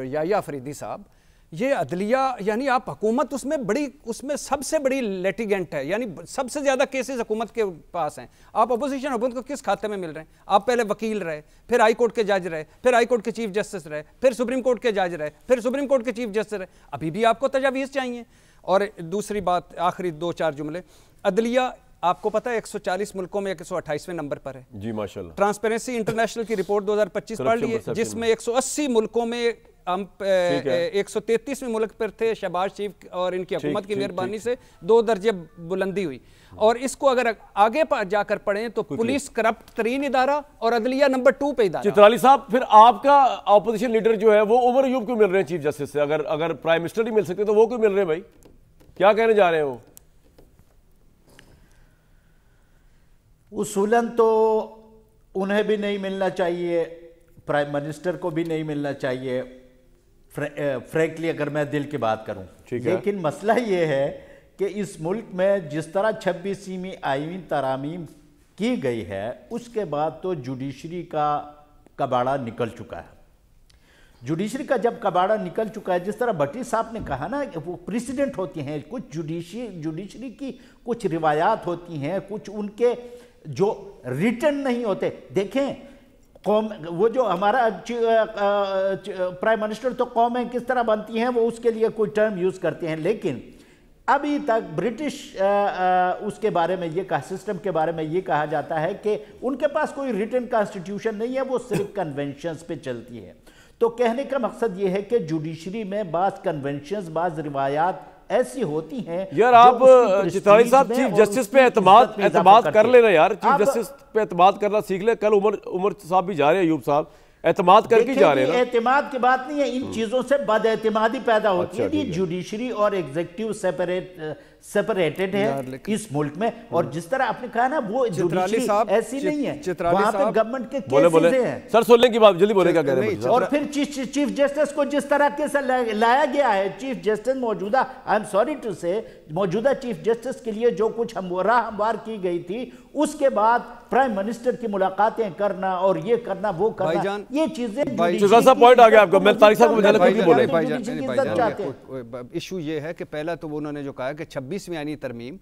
याया अफरीदी साहब, ये अदलिया यानी आप हुकूमत उसमें सबसे बड़ी लिटिगेंट है, यानी सबसे ज्यादा केसेस हुकूमत के पास हैं। आप अपोजिशन हुकूमत को किस खाते में मिल रहे हैं? आप पहले वकील रहे, फिर हाई कोर्ट के जज रहे, फिर हाई कोर्ट के चीफ जस्टिस रहे, फिर सुप्रीम कोर्ट के जज रहे, फिर सुप्रीम कोर्ट के चीफ जस्टिस रहे, अभी भी आपको तजावीज़ चाहिए। और दूसरी बात, आखिरी 2-4 जुमले, अदलिया आपको पता है 140 मुल्कों में 128वें नंबर पर है जी माशाल्लाह। ट्रांसपेरेंसी इंटरनेशनल की रिपोर्ट 2025 पढ़ ली है, जिसमें 180 मुल्कों में हम 133वें मुल्क पर थे। शहबाज शरीफ और इनकी हुकूमत की मेहरबानी से 2 दर्जे बुलंदी हुई। और इसको अगर आगे जाकर पढ़ें तो पुलिस करप्ट तरीन इदारा और अदलिया नंबर 2 पे इदारा। चित्राली साहब, फिर आपका ऑपोजिशन लीडर जो है वो उमर अयूब क्यों मिल रहे हैं चीफ जस्टिस से? अगर प्राइम मिनिस्टर ही मिल सकते तो वो क्यों मिल रहे हैं भाई? क्या कहने जा रहे हैं वो? उसूलन तो उन्हें भी नहीं मिलना चाहिए, प्राइम मिनिस्टर को भी नहीं मिलना चाहिए, फ्रैंकली अगर मैं दिल की बात करूं। लेकिन मसला ये है कि इस मुल्क में जिस तरह 26वीं आईनी तरामीम की गई है उसके बाद तो जुडिशरी का कबाड़ा निकल चुका है। जुडिशरी का जब कबाड़ा निकल चुका है, जिस तरह भट्टी साहब ने कहा ना कि वो प्रेसिडेंट होती हैं, कुछ जुडिशरी की कुछ रिवायात होती हैं, कुछ उनके जो रिटर्न नहीं होते। देखें कौम, वो जो हमारा प्राइम मिनिस्टर तो कौमें किस तरह बनती हैं वो उसके लिए कोई टर्म यूज़ करते हैं, लेकिन अभी तक ब्रिटिश उसके बारे में ये कहा, सिस्टम के बारे में ये कहा जाता है कि उनके पास कोई रिटन कॉन्स्टिट्यूशन नहीं है, वो सिर्फ कन्वेंशंस पे चलती है। तो कहने का मकसद ये है कि जुडिशरी में बाज़ कन्वेंशंस, बाज़ रिवायात ऐसी होती हैं। यार आप चित्राली साहब चीफ जस्टिस पे एतमाद कर लेना यार, चीफ जस्टिस पे एतमाद करना सीख ले। कल उमर साहब भी जा रहे हैं, अयूब साहब एतमाद करके जा रहे हैं। एतमाद की बात नहीं है, इन चीजों से बदएतमादी पैदा होती है। जुडिशरी और एग्जीक्यूटिव सेपरेटेड है इस मुल्क में, और जिस तरह आपने कहा ना वो जुडिशरी ऐसी नहीं है, वहां पे गवर्नमेंट के केसेस हैं। सर सुनने की बात जल्दी बोले, क्या कह रहे हैं? और फिर चीफ जस्टिस को जिस तरह के से लाया गया है, चीफ जस्टिस मौजूदा, आई एम सॉरी टू से, मौजूदा चीफ जस्टिस के लिए जो कुछ हमवार की गई थी, उसके बाद प्राइम मिनिस्टर की मुलाकातें करना और ये करना वो करना, ये चीजें पॉइंट आ गया आपका। मैं तारिक साहब को इशू ये है कि पहला तो उन्होंने जो कहा कि 26वीं आईनी तरमीम,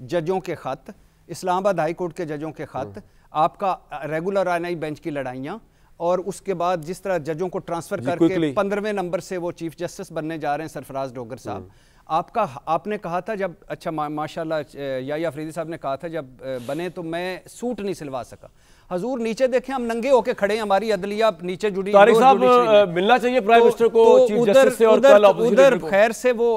जजों के खत, इस्लामाबाद हाई कोर्ट के जजों के खत, आपका रेगुलर आईनी बेंच की लड़ाइयाँ, और उसके बाद जिस तरह जजों को ट्रांसफर करके 15वें नंबर से वो चीफ जस्टिस बनने जा रहे हैं सरफराज डोगर साहब। आपने कहा था जब, अच्छा माशाल्लाह याया अफरीदी साहब ने कहा था जब बने तो मैं सूट नहीं सिलवा सका। हजूर नीचे देखें, हम नंगे होके खड़े हैं, हमारी अदलिया नीचे जुड़ी। तारिक साहब मिलना चाहिए प्राइम मिनिस्टर को चीफ जस्टिस से, और उधर खैर से वो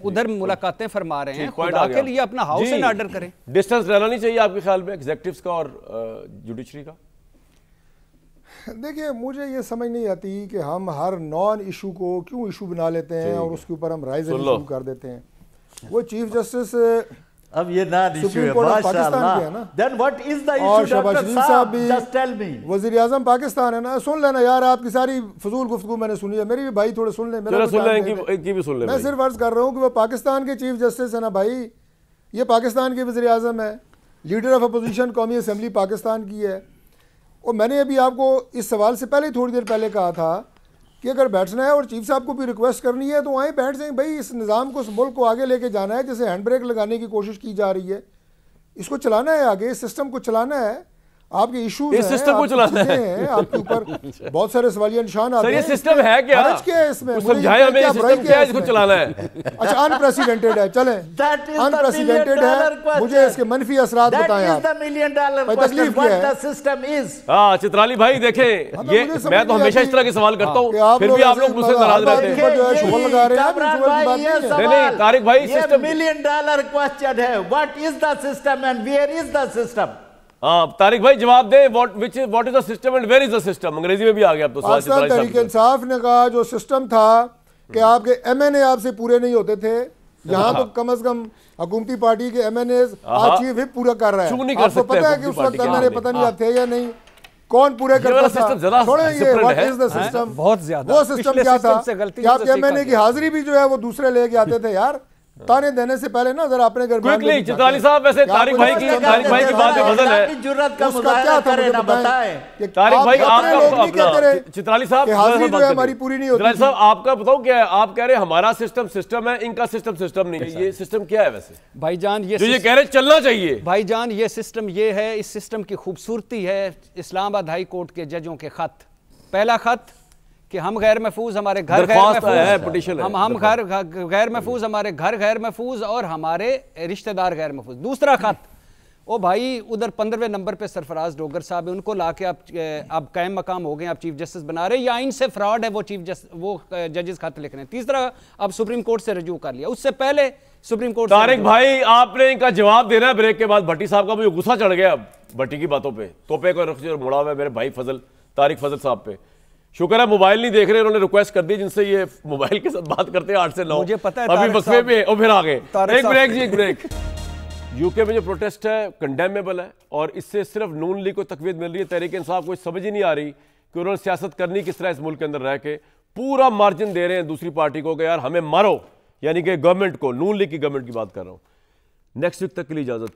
उधर मुलाकातें फरमा रहे हैं, खुदा के लिए अपना हाउस इन ऑर्डर करें। डिस्टेंस रहना नहीं चाहिए आपके ख्याल में एग्जीक्यूटिव्स का और जुडिशरी का? देखिए मुझे ये समझ नहीं आती कि हम हर नॉन इशू को क्यों इशू बना लेते हैं और उसके ऊपर हम राइज इशू कर देते हैं। वो चीफ जस्टिस अब ये ना इशू है पाकिस्तान के है ना, then what is the issue? और शहबाज शरीफ साहब भी वजीर आजम पाकिस्तान है ना। सुन लेना यार, आपकी सारी फजूल गुफ्तगू मैंने सुनी है, मेरी भी भाई थोड़े सुन ले, मेरा सुन ले। मैं सिर्फ अर्ज कर रहा हूँ कि वो पाकिस्तान के चीफ जस्टिस है ना भाई, ये पाकिस्तान के वजीर आजम है, लीडर ऑफ अपोजिशन कौमी असम्बली पाकिस्तान की है। और मैंने अभी आपको इस सवाल से पहले थोड़ी देर पहले कहा था कि अगर बैठना है और चीफ साहब को भी रिक्वेस्ट करनी है तो वहीं बैठ जाएं भाई। इस निज़ाम को, इस मुल्क को आगे लेके जाना है, जैसे हैंड ब्रेक लगाने की कोशिश की जा रही है, इसको चलाना है आगे, इस सिस्टम को चलाना है। आपके इशूज हैं, सिस्टम को चलाना है, आपके ऊपर बहुत सारे सवालिया निशान आते हैं। ये सिस्टम है क्या? इसमें समझाएं हमें, ये सिस्टम क्या है जिसको चलाना है? अच्छा अनप्रेसिडेंटेड है, चलें अनप्रेसिडेंटेड है, मुझे इसके मनफी असरात बताएं आप। तकलीफ क्या है? हाँ चित्राली भाई देखें, ये मैं तो हमेशा इस तरह के सवाल करता हूँ, फिर भी आप लोग मुझसे नाराज रहते हैं। नहीं तारिक भाई, सिस्टम $1 million क्वेश्चन है, what is the system and where is the system? Tariq भाई जवाब दे, what is the system and where is the system? Angrezi में भी आ गया अब तो। पाकिस्तान तहरीक इंसाफ ने कहा जो सिस्टम था कि आपके MNA आपसे पूरे नहीं होते थे, यहाँ तो कम से कम हुकूमती पार्टी के MNA आज चीफ व्हिप पूरा कर रहा क्यों नहीं है। कर आपको सकते पता है कि उस हुकूमती वक्त पार्टी MNA पता नहीं आप थे या नहीं, कौन पूरे करता था? छोड़े ये व्हाट इज द सिस्टम, बहुत ज्यादा वो सिस्टम क्या था कि आप से MNA की हाजिरी भी जो है वो दूसरे लेके आते थे यार। ताने देने से पहले ना जरा अपने घर क्विकली चित्राली साहब, वैसे तारिक भाई की बात में वजन है, जुर्रत का उसका मुजाहरा क्या था करे मुझे ना बताएं। बताएं। तारिक भाई आपका चित्राली साहब कि हाजिरी जो है हमारी पूरी नहीं होती। चित्राली साहब आपका बताओ क्या है, आप कह रहे हैं हमारा सिस्टम है, इनका सिस्टम नहीं है, ये सिस्टम क्या है वैसे भाईजान? ये कह रहे चलना चाहिए भाईजान ये सिस्टम ये है, इस सिस्टम की खूबसूरती है इस्लामाबाद हाई कोर्ट के जजों के खत। पहला खत कि हम गैर महफूज, हमारे घर गैर महफूज, हम घर गैर महफूज, हमारे घर गैर महफूज और हमारे रिश्तेदार गैर महफूज। दूसरा खत, ओ भाई उधर 15वें नंबर पे सरफराज डोगर साहब है, उनको लाके आप कायम मकाम हो गए, आप चीफ जस्टिस बना रहे, या आइन से फ्रॉड है, वो जजेस खत लिख रहे हैं। तीसरा, अब सुप्रीम कोर्ट से रजू कर लिया, उससे पहले सुप्रीम कोर्ट। तारिक भाई आपने इनका जवाब देना है ब्रेक के बाद। भट्टी साहब का मुझे गुस्सा चढ़ गया अब भट्टी की बातों पे, तोपे को मुड़ा हुआ है मेरे भाई तारिक फजल साहब पे। शुक्र है मोबाइल नहीं देख रहे, उन्होंने रिक्वेस्ट कर दी जिनसे ये मोबाइल के साथ बात करते हैं 8 से 9। मुझे पता है अभी वक्फे पे और फिर आ गए। एक ब्रेक। यूके में जो प्रोटेस्ट है कंडेमेबल है और इससे सिर्फ नून लीग को तकवीत मिल रही है, तहरीक इंसाफ को समझ ही नहीं आ रही कि उन्होंने सियासत करनी किस तरह इस मुल्क के अंदर रह के। पूरा मार्जिन दे रहे हैं दूसरी पार्टी को कि यार हमें मारो, यानी कि गवर्नमेंट को, नून लीग की गवर्नमेंट की बात कर रहा हूं। नेक्स्ट वीक तक के लिए इजाजत।